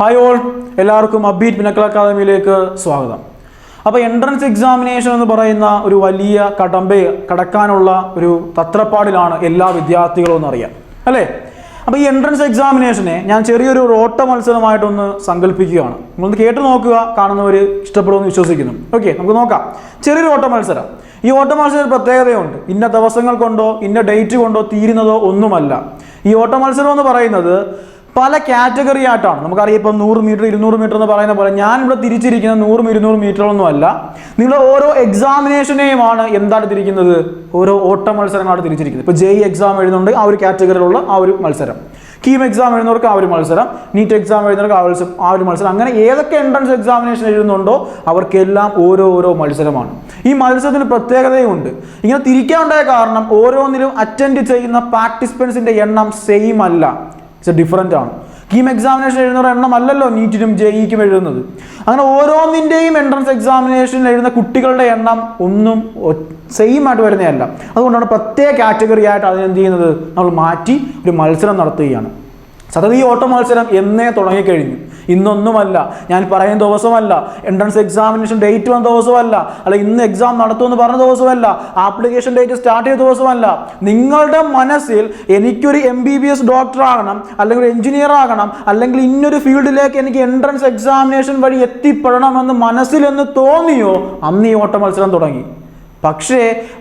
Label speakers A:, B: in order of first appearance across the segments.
A: Hi all, എല്ലാവർക്കും Upbeat Pinnacle അക്കാദമിയിലേക്ക് സ്വാഗതം. അപ്പോൾ എൻട്രൻസ് എക്സാമിനേഷൻ എന്ന് പറയുന്ന ഒരു വലിയ കടക്കാനുള്ള ഒരു തത്രപ്പാടിലാണ് എല്ലാ വിദ്യാർത്ഥികളും എന്നറിയാം അല്ലേ? അപ്പോൾ ഈ എൻട്രൻസ് എക്സാമിനേഷനെ ഞാൻ ചെറിയൊരു ഓട്ട മത്സരമായിട്ടൊന്ന് സങ്കല്പിക്കുകയാണ്. നിങ്ങളൊന്ന് കേട്ട് നോക്കുക, കാണുന്നവർ ഇഷ്ടപ്പെടുമെന്ന് വിശ്വസിക്കുന്നു. ഓക്കെ, നമുക്ക് നോക്കാം. ചെറിയൊരു ഓട്ട മത്സരം. ഈ ഓട്ട മത്സരം പ്രത്യേകതയുണ്ട്. ഇന്ന ദിവസങ്ങൾ കൊണ്ടോ ഇന്ന ഡേറ്റ് കൊണ്ടോ തീരുന്നതോ ഒന്നുമല്ല. ഈ ഓട്ട മത്സരം എന്ന് പറയുന്നത് പല കാറ്റഗറി ആയിട്ടാണ്. നമുക്കറിയാം, ഇപ്പം 100 മീറ്റർ 200 മീറ്റർ എന്ന് പറയുന്ന പോലെ ഞാനിവിടെ തിരിച്ചിരിക്കുന്ന 100-200 മീറ്ററൊന്നും അല്ല. നിങ്ങൾ ഓരോ എക്സാമിനേഷനെയുമാണ് എന്താണ് തിരിക്കുന്നത്, ഓരോ ഓട്ട മത്സരങ്ങളാണ് തിരിച്ചിരിക്കുന്നത്. ഇപ്പോൾ JEE എക്സാം എഴുതുന്നുണ്ട്, ആ ഒരു കാറ്റഗറിയിലുള്ള ആ ഒരു മത്സരം. കീം എക്സാം എഴുതുന്നവർക്ക് ആ ഒരു മത്സരം, നീറ്റ് എക്സാം എഴുതുന്നവർക്ക് ആ ഒരു മത്സരം. അങ്ങനെ ഏതൊക്കെ എൻട്രൻസ് എക്സാമിനേഷൻ എഴുതുന്നുണ്ടോ അവർക്കെല്ലാം ഓരോ മത്സരമാണ്. ഈ മത്സരത്തിന് പ്രത്യേകതയുണ്ട്. ഇങ്ങനെ തിരിക്കാനുണ്ടായ കാരണം ഓരോന്നിലും അറ്റൻഡ് ചെയ്യുന്ന പാർട്ടിസിപ്പൻസിൻ്റെ എണ്ണം സെയിം അല്ല, ഡിഫറൻ്റ് ആണ്. കീം എക്സാമിനേഷൻ എഴുതുന്ന എണ്ണം അല്ലല്ലോ നീറ്റിനും JEEക്കും എഴുതുന്നത്. അങ്ങനെ ഓരോന്നിൻ്റെയും എൻട്രൻസ് എക്സാമിനേഷൻ എഴുതുന്ന കുട്ടികളുടെ എണ്ണം ഒന്നും സെയിം ആയിട്ട് വരുന്നതല്ല. അതുകൊണ്ടാണ് പ്രത്യേക കാറ്റഗറി ആയിട്ട് അതിനെന്ത് ചെയ്യുന്നത്, നമ്മൾ മാറ്റി ഒരു മത്സരം നടത്തുകയാണ്. സത്യത്തിൽ ഈ ഓട്ട മത്സരം എന്നേ തുടങ്ങിക്കഴിഞ്ഞു. ഇന്നൊന്നുമല്ല, ഞാൻ പറയുന്ന ദിവസമല്ല, എൻട്രൻസ് എക്സാമിനേഷൻ ഡേറ്റ് വന്ന ദിവസമല്ല, അല്ല ഇന്ന് എക്സാം നടത്തുമെന്ന് പറഞ്ഞ ദിവസമല്ല, ആപ്ലിക്കേഷൻ ഡേറ്റ് സ്റ്റാർട്ട് ചെയ്ത ദിവസമല്ല. നിങ്ങളുടെ മനസ്സിൽ എനിക്കൊരു MBBS ഡോക്ടർ ആകണം, അല്ലെങ്കിൽ ഒരു എഞ്ചിനീയർ ആകണം, അല്ലെങ്കിൽ ഇന്നൊരു ഫീൽഡിലേക്ക് എനിക്ക് എൻട്രൻസ് എക്സാമിനേഷൻ വഴി എത്തിപ്പെടണമെന്ന് മനസ്സിലെന്ന് തോന്നിയോ, അന്ന് ഈ ഓട്ട മത്സരം തുടങ്ങി. പക്ഷേ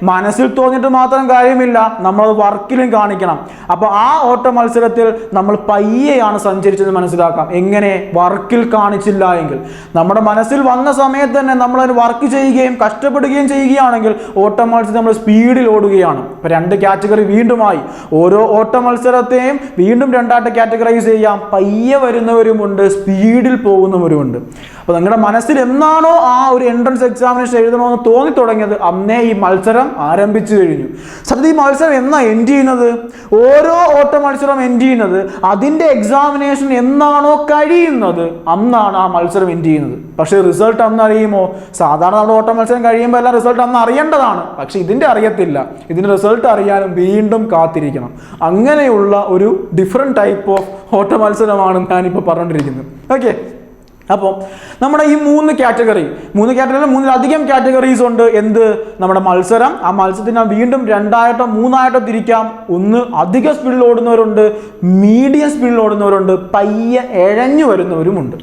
A: മനസ്സിൽ തോന്നിയിട്ട് മാത്രം കാര്യമില്ല, നമ്മൾ വർക്കിലും കാണിക്കണം. അപ്പോൾ ആ ഓട്ട മത്സരത്തിൽ നമ്മൾ പയ്യെയാണ് സഞ്ചരിച്ചത് മനസ്സിലാക്കാം. എങ്ങനെ? വർക്കിൽ കാണിച്ചില്ല എങ്കിൽ, നമ്മുടെ മനസ്സിൽ വന്ന സമയത്ത് തന്നെ നമ്മളതിന് വർക്ക് ചെയ്യുകയും കഷ്ടപ്പെടുകയും ചെയ്യുകയാണെങ്കിൽ ഓട്ട മത്സരം നമ്മൾ സ്പീഡിൽ ഓടുകയാണ്. ഇപ്പോൾ 2 കാറ്റഗറി വീണ്ടുമായി. ഓരോ ഓട്ട മത്സരത്തെയും വീണ്ടും 2ആയിട്ട് കാറ്റഗറൈസ് ചെയ്യാം. പയ്യെ വരുന്നവരുമുണ്ട്, സ്പീഡിൽ പോകുന്നവരുമുണ്ട്. അപ്പോൾ നിങ്ങളുടെ മനസ്സിൽ എന്നാണോ ആ ഒരു എൻട്രൻസ് എക്സാമിനേഷൻ എഴുതണമെന്ന് തോന്നി തുടങ്ങിയത്, അന്നേ ഈ മത്സരം ആരംഭിച്ചു കഴിഞ്ഞു. സത്യത്തിൽ ഈ മത്സരം എന്നാ എൻഡ് ചെയ്യുന്നത്? ഓരോ ഓട്ട മത്സരം എൻഡ് ചെയ്യുന്നത് അതിൻ്റെ എക്സാമിനേഷൻ എന്നാണോ കഴിയുന്നത് അന്നാണ് ആ മത്സരം എൻഡ് ചെയ്യുന്നത്. പക്ഷേ റിസൾട്ട് അന്ന് അറിയുമോ? സാധാരണ നമ്മുടെ ഓട്ട മത്സരം കഴിയുമ്പോൾ എല്ലാം റിസൾട്ട് അന്ന് അറിയേണ്ടതാണ്. പക്ഷെ ഇതിൻ്റെ അറിയത്തില്ല. ഇതിൻ്റെ റിസൾട്ട് അറിയാനും വീണ്ടും കാത്തിരിക്കണം. അങ്ങനെയുള്ള ഒരു ഡിഫറെൻറ്റ് ടൈപ്പ് ഓഫ് ഓട്ട മത്സരമാണ് ഞാനിപ്പോൾ പറഞ്ഞുകൊണ്ടിരിക്കുന്നത്. ഓക്കെ, അപ്പോൾ നമ്മുടെ ഈ 3 കാറ്റഗറിയിൽ 3-ലധികം കാറ്റഗറീസ് ഉണ്ട്. എന്ത്? നമ്മുടെ മത്സരം. ആ മത്സരത്തിന് വീണ്ടും 2ആയിട്ടോ 3ആയിട്ടോ തിരിക്കാം. ഒന്ന് അധിക സ്പീഡിൽ ഓടുന്നവരുണ്ട്, മീഡിയം സ്പീഡിൽ ഓടുന്നവരുണ്ട്, പയ്യെ എഴഞ്ഞു വരുന്നവരുമുണ്ട്.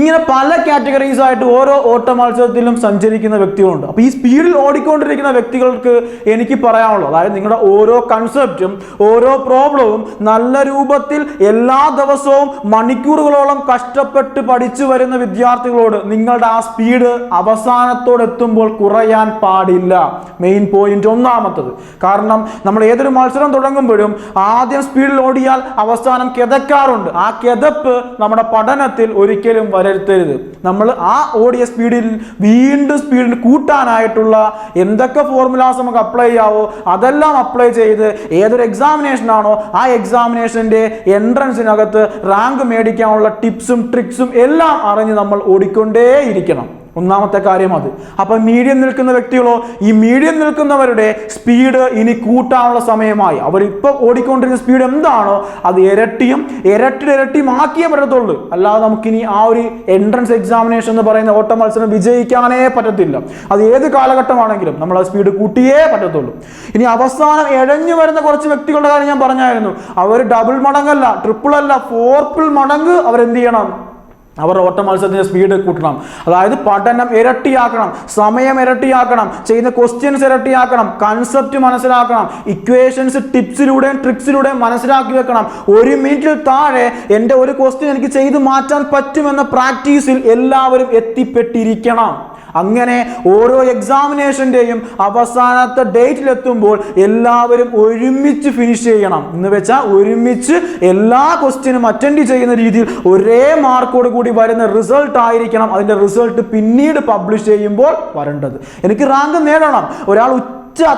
A: ഇങ്ങനെ പല കാറ്റഗറീസ് ആയിട്ട് ഓരോ ഓട്ട മത്സരത്തിലും സഞ്ചരിക്കുന്ന വ്യക്തികളുണ്ട്. അപ്പോൾ ഈ സ്പീഡിൽ ഓടിക്കൊണ്ടിരിക്കുന്ന വ്യക്തികൾക്ക് എനിക്ക് പറയാനുള്ളത്, അതായത് നിങ്ങളുടെ ഓരോ കൺസെപ്റ്റും ഓരോ പ്രോബ്ലവും നല്ല രൂപത്തിൽ എല്ലാ ദിവസവും മണിക്കൂറുകളോളം കഷ്ടപ്പെട്ട് പഠിച്ചു വരുന്ന വിദ്യാർത്ഥികളോട് നിങ്ങളുടെ ആ സ്പീഡ് അവസാനത്തോടെത്തുമ്പോൾ കുറയാൻ പാടില്ല. മെയിൻ പോയിന്റ് ഒന്നാമത്തത്. കാരണം നമ്മൾ ഏതൊരു മത്സരം തുടങ്ങുമ്പോഴും ആദ്യം സ്പീഡിൽ ഓടിയാൽ അവസാനം കിതക്കാറുണ്ട്. ആ കിതപ്പ് നമ്മുടെ പഠനത്തിൽ ഒരിക്കലും വരുത്തരുത്. നമ്മൾ ആ ഓടിയ സ്പീഡിൽ വീണ്ടും സ്പീഡിൽ കൂട്ടാനായിട്ടുള്ള എന്തൊക്കെ ഫോർമുലാസ് നമുക്ക് അപ്ലൈ ചെയ്യാവോ അതെല്ലാം അപ്ലൈ ചെയ്ത് ഏതൊരു എക്സാമിനേഷൻ ആണോ ആ എക്സാമിനേഷൻ്റെ എൻട്രൻസിനകത്ത് റാങ്ക് മേടിക്കാനുള്ള ടിപ്സും ട്രിക്സും എല്ലാം അറിഞ്ഞ് നമ്മൾ ഓടിക്കൊണ്ടേയിരിക്കണം. ഒന്നാമത്തെ കാര്യം അത്. അപ്പം മീഡിയം നിൽക്കുന്ന വ്യക്തികളോ, ഈ മീഡിയം നിൽക്കുന്നവരുടെ സ്പീഡ് ഇനി കൂട്ടാനുള്ള സമയമായി. അവരിപ്പോൾ ഓടിക്കൊണ്ടിരുന്ന സ്പീഡ് എന്താണോ അത് ഇരട്ടിയും ആക്കിയേ പറ്റത്തുള്ളൂ. അല്ലാതെ നമുക്കിനി ആ ഒരു എൻട്രൻസ് എക്സാമിനേഷൻ എന്ന് പറയുന്ന ഓട്ട മത്സരം വിജയിക്കാനേ പറ്റത്തില്ല. അത് ഏത് കാലഘട്ടമാണെങ്കിലും നമ്മൾ ആ സ്പീഡ് കൂട്ടിയേ പറ്റത്തുള്ളൂ. ഇനി അവസാനം എഴഞ്ഞു വരുന്ന കുറച്ച് വ്യക്തികളുടെ കാര്യം ഞാൻ പറഞ്ഞായിരുന്നു. അവർ ഡബിൾ മടങ്ങല്ല, ട്രിപ്പിൾ അല്ല, 4 മടങ്ങ് അവരെന്ത് ചെയ്യണം? അവർ ഓട്ട മത്സരത്തിൻ്റെ സ്പീഡ് കൂട്ടണം. അതായത് പഠനം ഇരട്ടിയാക്കണം, സമയം ഇരട്ടിയാക്കണം, ചെയ്യുന്ന ക്വസ്റ്റ്യൻസ് ഇരട്ടിയാക്കണം, കൺസെപ്റ്റ് മനസ്സിലാക്കണം, ഇക്വേഷൻസ് ടിപ്സിലൂടെയും ട്രിക്സിലൂടെയും മനസ്സിലാക്കി വെക്കണം. 1 മിനിറ്റിൽ താഴെ എൻ്റെ ഒരു ക്വസ്റ്റ്യൻ എനിക്ക് ചെയ്ത് മാറ്റാൻ പറ്റുമെന്ന പ്രാക്ടീസിൽ എല്ലാവരും എത്തിപ്പെട്ടിരിക്കണം. അങ്ങനെ ഓരോ എക്സാമിനേഷൻ്റെയും അവസാനത്തെ ഡേറ്റിലെത്തുമ്പോൾ എല്ലാവരും ഒരുമിച്ച് ഫിനിഷ് ചെയ്യണം. എന്ന് വെച്ചാൽ ഒരുമിച്ച് എല്ലാ ക്വസ്റ്റ്യനും അറ്റൻഡ് ചെയ്യുന്ന രീതിയിൽ ഒരേ മാർക്കോട് കൂടി വരുന്ന റിസൾട്ട് ആയിരിക്കണം അതിൻ്റെ റിസൾട്ട് പിന്നീട് പബ്ലിഷ് ചെയ്യുമ്പോൾ വരേണ്ടത്. എനിക്ക് റാങ്ക് നേടണം. ഒരാൾ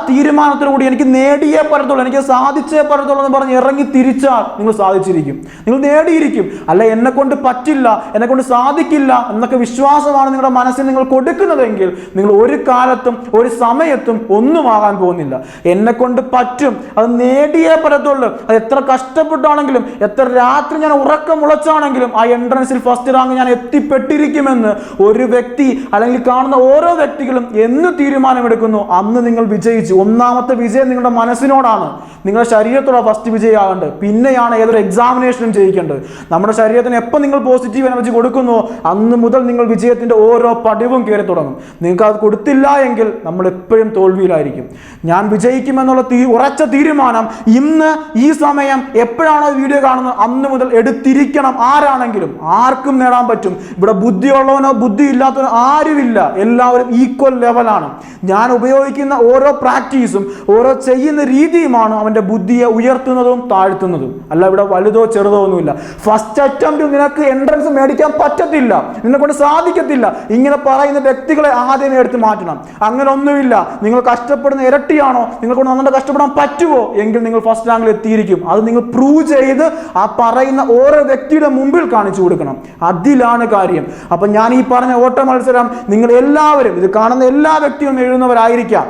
A: തീരുമാനത്തോടുകൂടി എനിക്ക് നേടിയേ പറ്റത്തുള്ളൂ, എനിക്ക് സാധിച്ചേ പറ്റത്തുള്ളൂ എന്ന് പറഞ്ഞ് ഇറങ്ങി തിരിച്ചാൽ നിങ്ങൾ സാധിച്ചിരിക്കും, നിങ്ങൾ നേടിയിരിക്കും. അല്ല എന്നെ കൊണ്ട് പറ്റില്ല, എന്നെ കൊണ്ട് സാധിക്കില്ല എന്നൊക്കെ വിശ്വാസമാണ് നിങ്ങളുടെ മനസ്സിൽ നിങ്ങൾ കൊടുക്കുന്നതെങ്കിൽ നിങ്ങൾ ഒരു കാലത്തും ഒരു സമയത്തും ഒന്നും ആകാൻ പോകുന്നില്ല. എന്നെ കൊണ്ട് പറ്റും, അത് നേടിയേ പറ്റത്തുള്ളൂ. അത് എത്ര കഷ്ടപ്പെട്ടാണെങ്കിലും എത്ര രാത്രി ഞാൻ ഉറക്കം മുളച്ചാണെങ്കിലും ആ എൻട്രൻസിൽ ഫസ്റ്റ് റാങ്ക് ഞാൻ എത്തിപ്പെട്ടിരിക്കുമെന്ന് ഒരു വ്യക്തി അല്ലെങ്കിൽ കാണുന്ന ഓരോ വ്യക്തികളും എന്ന് തീരുമാനമെടുക്കുന്നു അന്ന് നിങ്ങൾ വിജയിച്ചു. ഒന്നാമത്തെ വിജയം നിങ്ങളുടെ മനസ്സിനോടാണ്, നിങ്ങളുടെ ശരീരത്തോടെ ഫസ്റ്റ് വിജയമാകേണ്ടത്, പിന്നെയാണ് ഏതൊരു എക്സാമിനേഷനും ജയിക്കേണ്ടത്. നമ്മുടെ ശരീരത്തിന് എപ്പോൾ നിങ്ങൾ പോസിറ്റീവ് എനർജി കൊടുക്കുന്നു അന്ന് മുതൽ നിങ്ങൾ വിജയത്തിന്റെ ഓരോ പടിവും കയറി തുടങ്ങും. നിങ്ങൾക്ക് അത് കൊടുത്തില്ല എങ്കിൽ നമ്മൾ എപ്പോഴും തോൽവിയിലായിരിക്കും. ഞാൻ വിജയിക്കുമെന്നുള്ള ഉറച്ച തീരുമാനം ഇന്ന് ഈ സമയം എപ്പോഴാണോ വീഡിയോ കാണുന്നത് അന്ന് മുതൽ എടുത്തിരിക്കണം. ആരാണെങ്കിലും ആർക്കും നേടാൻ പറ്റും. ഇവിടെ ബുദ്ധിയുള്ളവനോ ബുദ്ധി ഇല്ലാത്തവനോ ആരുമില്ല, എല്ലാവരും ഈക്വൽ ലെവലാണ്. ഞാൻ ഉപയോഗിക്കുന്ന ഓരോ പ്രാക്ടീസും ഓരോ ചെയ്യുന്ന രീതിയുമാണ് അവന്റെ ബുദ്ധിയെ ഉയർത്തുന്നതും താഴ്ത്തുന്നതും. അല്ല ഇവിടെ വലുതോ ചെറുതോ ഒന്നുമില്ല. ഫസ്റ്റ് അറ്റംപ്റ്റ് നിനക്ക് എൻട്രൻസ് മേടിക്കാൻ പറ്റത്തില്ല, നിന്നെ കൊണ്ട് സാധിക്കത്തില്ല, ഇങ്ങനെ പറയുന്ന വ്യക്തികളെ ആദ്യമേ എടുത്ത് മാറ്റണം. അങ്ങനെ ഒന്നുമില്ല. നിങ്ങൾ കഷ്ടപ്പെടുന്ന ഇരട്ടിയാണോ, നിങ്ങൾ കൊണ്ട് നന്നായിട്ട് കഷ്ടപ്പെടാൻ പറ്റുമോ എങ്കിൽ നിങ്ങൾ ഫസ്റ്റ് റാങ്കിൽ എത്തിയിരിക്കും. അത് നിങ്ങൾ പ്രൂവ് ചെയ്ത് ആ പറയുന്ന ഓരോ വ്യക്തിയുടെ മുമ്പിൽ കാണിച്ചു കൊടുക്കണം. അതിലാണ് കാര്യം. അപ്പൊ ഞാൻ ഈ പറഞ്ഞ ഓട്ട മത്സരം നിങ്ങൾ എല്ലാവരും, ഇത് കാണുന്ന എല്ലാ വ്യക്തിയും എഴുതുന്നവരായിരിക്കാം,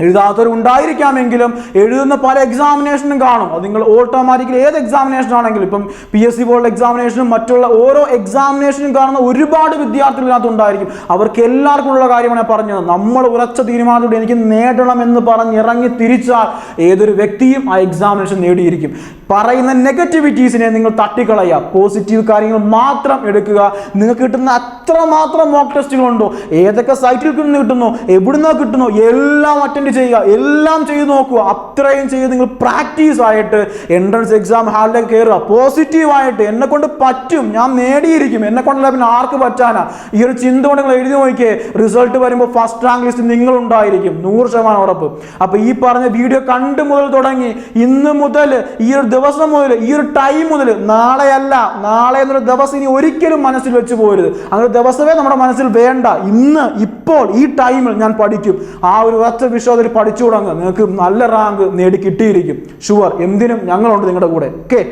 A: എഴുതാത്തവരുണ്ടായിരിക്കാമെങ്കിലും എഴുതുന്ന പല എക്സാമിനേഷനും കാണും. അത് നിങ്ങൾ ഓട്ടോമാറ്റിക്കലി ഏത് എക്സാമിനേഷൻ ആണെങ്കിലും ഇപ്പം PSC പോലുള്ള എക്സാമിനേഷനും മറ്റുള്ള ഓരോ എക്സാമിനേഷനും കാണുന്ന ഒരുപാട് വിദ്യാർത്ഥികൾ ഇതിനകത്തുണ്ടായിരിക്കും. അവർക്ക് എല്ലാവർക്കും ഉള്ള കാര്യമാണ് ഞാൻ പറഞ്ഞത്. നമ്മൾ ഉറച്ച തീരുമാനത്തോടെ എനിക്ക് നേടണം എന്ന് പറഞ്ഞ് ഇറങ്ങി തിരിച്ചാൽ ഏതൊരു വ്യക്തിയും ആ എക്സാമിനേഷൻ നേടിയിരിക്കും. പറയുന്ന നെഗറ്റിവിറ്റീസിനെ നിങ്ങൾ തട്ടിക്കളയുക, പോസിറ്റീവ് കാര്യങ്ങൾ മാത്രം എടുക്കുക. നിങ്ങൾക്ക് കിട്ടുന്ന അത്രമാത്രം മോക്ക് ടെസ്റ്റുകളുണ്ടോ, ഏതൊക്കെ സൈറ്റിൽ നിന്ന് കിട്ടുന്നു, എവിടുന്നോ കിട്ടുന്നു, എല്ലാം അറ്റൻഡ് ചെയ്യുക, എല്ലാം ചെയ്ത് നോക്കുക. അത്രയും ചെയ്ത് നിങ്ങൾ പ്രാക്ടീസ് ആയിട്ട് എൻട്രൻസ് എക്സാം ഹാളിലേക്ക് കയറുക. പോസിറ്റീവായിട്ട് എന്നെ കൊണ്ട് പറ്റും, ഞാൻ നേടിയിരിക്കും, എന്നെ കൊണ്ടല്ല പിന്നെ ആർക്ക് പറ്റാനാ, ഈ ഒരു ചിന്ത കൊണ്ട് നിങ്ങൾ എഴുതി നോക്കിയേ. റിസൾട്ട് വരുമ്പോൾ ഫസ്റ്റ് റാങ്ക് ലിസ്റ്റ് നിങ്ങൾ ഉണ്ടായിരിക്കും, 100% ഉറപ്പ്. അപ്പൊ ഈ പറഞ്ഞ വീഡിയോ കണ്ടു മുതൽ തുടങ്ങി ഇന്ന് മുതൽ ഈ ഒരു ദിവസം മുതൽ ഈ ഒരു ടൈം മുതൽ, നാളെയല്ല, നാളെ എന്നൊരു ദിവസം ഇനി ഒരിക്കലും മനസ്സിൽ വെച്ച് പോകരുത്. അങ്ങനെ ദിവസമേ നമ്മുടെ മനസ്സിൽ വേണ്ട. ഇന്ന് ഇപ്പോൾ ഈ ടൈമിൽ ഞാൻ പഠിക്കും, ആ ഒരു ഒറ്റ വിശ്വാസത്തിൽ പഠിച്ചു തുടങ്ങുക. നിങ്ങൾക്ക് നല്ല റാങ്ക് നേടി കിട്ടിയിരിക്കും, ഷുവർ. എന്തിനും ഞങ്ങളുണ്ട് നിങ്ങളുടെ കൂടെ. ഓക്കെ.